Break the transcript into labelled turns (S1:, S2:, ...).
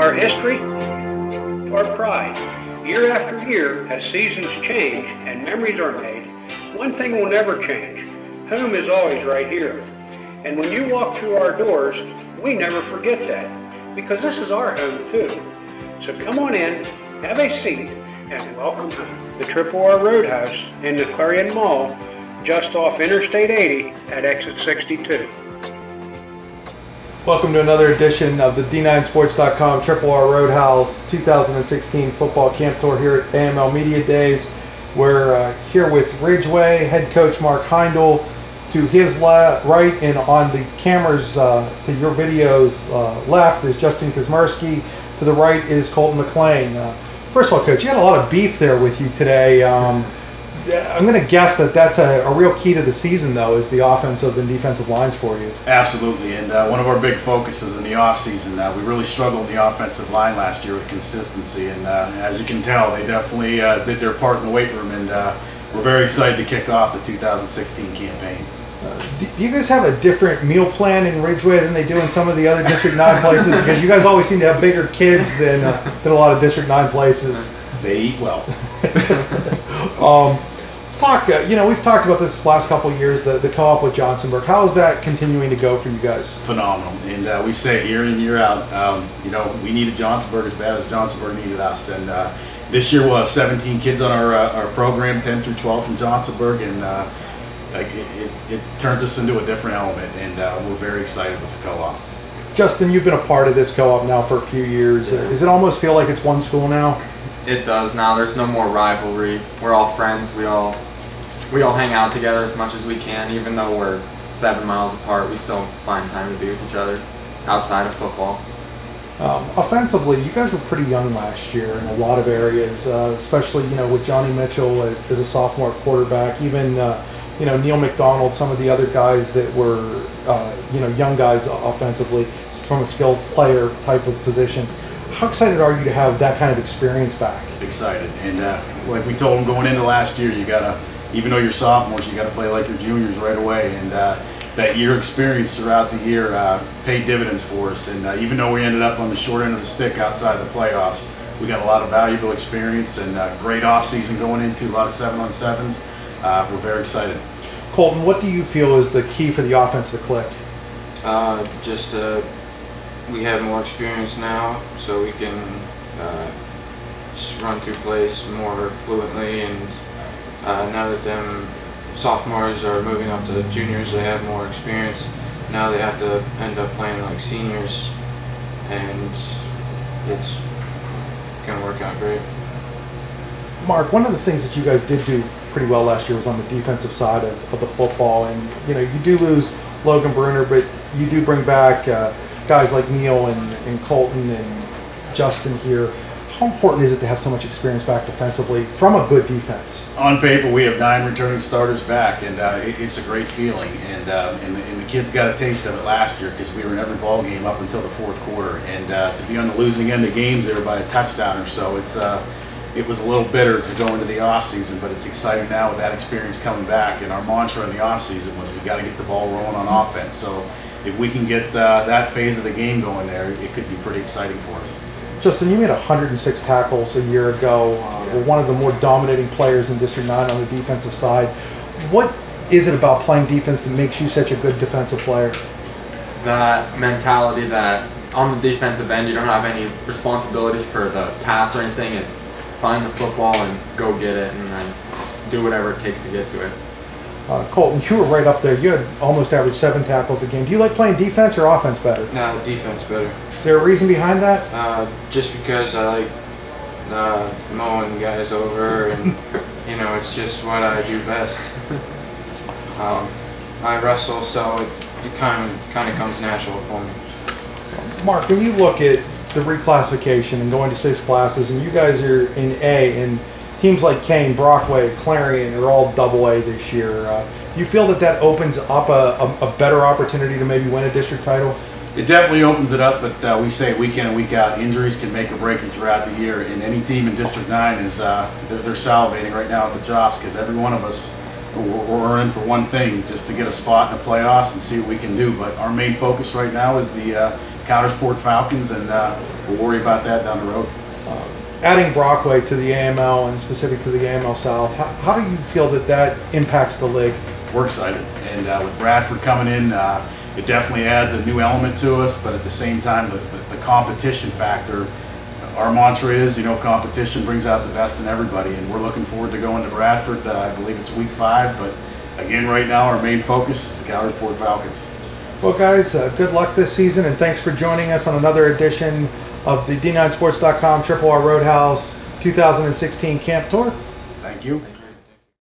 S1: our history, our pride. Year after year, as seasons change and memories are made, one thing will never change. Home is always right here. And when you walk through our doors, we never forget that, because this is our home too. So come on in, have a seat, and welcome home. The Triple R Roadhouse in the Clarion Mall, just off Interstate 80 at exit 62.
S2: Welcome to another edition of the D9Sports.com Triple R Roadhouse 2016 Football Camp Tour here at AML Media Days. We're here with Ridgway head coach Mark Heindel. To his right and on the cameras to your videos left is Justin Kazmersky. To the right is Colton McLean. First of all, Coach, you had a lot of beef there with you today. I'm going to guess that that's a real key to the season, though, is the offensive and defensive lines for you.
S3: Absolutely, and one of our big focuses in the offseason, we really struggled in the offensive line last year with consistency, and as you can tell, they definitely did their part in the weight room, and we're very excited to kick off the 2016 campaign.
S2: Do you guys have a different meal plan in Ridgway than they do in some of the other District 9 places? Because you guys always seem to have bigger kids than a lot of District 9 places.
S3: They eat well.
S2: Let's talk, we've talked about this last couple of years, the co-op with Johnsonburg. How is that continuing to go for you guys?
S3: Phenomenal. And we say year in, year out, we needed Johnsonburg as bad as Johnsonburg needed us. And this year we'll have 17 kids on our program, 10 through 12 from Johnsonburg, and it turns us into a different element, and we're very excited with the co-op.
S2: Justin, you've been a part of this co-op now for a few years.
S4: Yeah.
S2: Does it almost feel like it's one school now?
S4: It does now. There's no more rivalry. We're all friends. We all hang out together as much as we can. Even though we're 7 miles apart, we still find time to be with each other outside of football.
S2: Offensively, you guys were pretty young last year in a lot of areas, especially with Johnny Mitchell as a sophomore quarterback, even Neil McDonald, some of the other guys that were young guys offensively from a skilled player type of position. How excited are you to have that kind of experience back?
S3: Excited, and like we told them going into last year, you gotta, even though you're sophomores, you gotta play like you're juniors right away, and that year experience throughout the year paid dividends for us. And even though we ended up on the short end of the stick outside the playoffs, we got a lot of valuable experience and great off season going into a lot of 7-on-7s. We're very excited.
S2: Colton, what do you feel is the key for the offense to click?
S5: We have more experience now, so we can just run through plays more fluently, and now that them sophomores are moving up to juniors, they have more experience. Now they have to end up playing like seniors, and it's going to work out great.
S2: Mark, one of the things that you guys did do pretty well last year was on the defensive side of the football, and you do lose Logan Bruner, but you do bring back guys like Neil and Colton and Justin here. How important is it to have so much experience back defensively from a good defense?
S3: On paper, we have 9 returning starters back, and it's a great feeling. And the kids got a taste of it last year because we were in every ball game up until the 4th quarter. And to be on the losing end of games there by a touchdown or so, it was a little bitter to go into the offseason, but it's exciting now with that experience coming back. And our mantra in the offseason was we got to get the ball rolling on offense. So if we can get that phase of the game going there, it could be pretty exciting for us.
S2: Justin, you made 106 tackles a year ago. Were one of the more dominating players in District 9 on the defensive side. What is it about playing defense that makes you such a good defensive player?
S4: That mentality that on the defensive end, you don't have any responsibilities for the pass or anything. It's find the football and go get it, and then do whatever it takes to get to it.
S2: Colton, you were right up there. You had almost averaged 7 tackles a game. Do you like playing defense or offense better?
S5: No, defense better.
S2: Is there a reason behind that?
S5: Just because I like mowing guys over, and it's just what I do best. I wrestle, so it kind of comes natural for me.
S2: Mark, when you look at the reclassification and going to 6 classes, and you guys are in A, and teams like Kane, Brockway, Clarion are all AA this year. Do you feel that opens up a better opportunity to maybe win a district title?
S3: It definitely opens it up, but we say week in and week out, injuries can make or break you throughout the year. And any team in District 9 is they're salivating right now at the chops because every one of us we're in for one thing, just to get a spot in the playoffs and see what we can do. But our main focus right now is the Coudersport Falcons, and we'll worry about that down the road.
S2: Adding Brockway to the AML and specific to the AML South, how do you feel that impacts the league?
S3: We're excited, and with Bradford coming in, it definitely adds a new element to us, but at the same time, the competition factor, our mantra is, competition brings out the best in everybody, and we're looking forward to going to Bradford. I believe it's week 5, but again, right now, our main focus is the Coudersport Falcons.
S2: Well, guys, good luck this season, and thanks for joining us on another edition of the D9Sports.com Triple R Roadhouse 2016 Camp Tour.
S3: Thank you.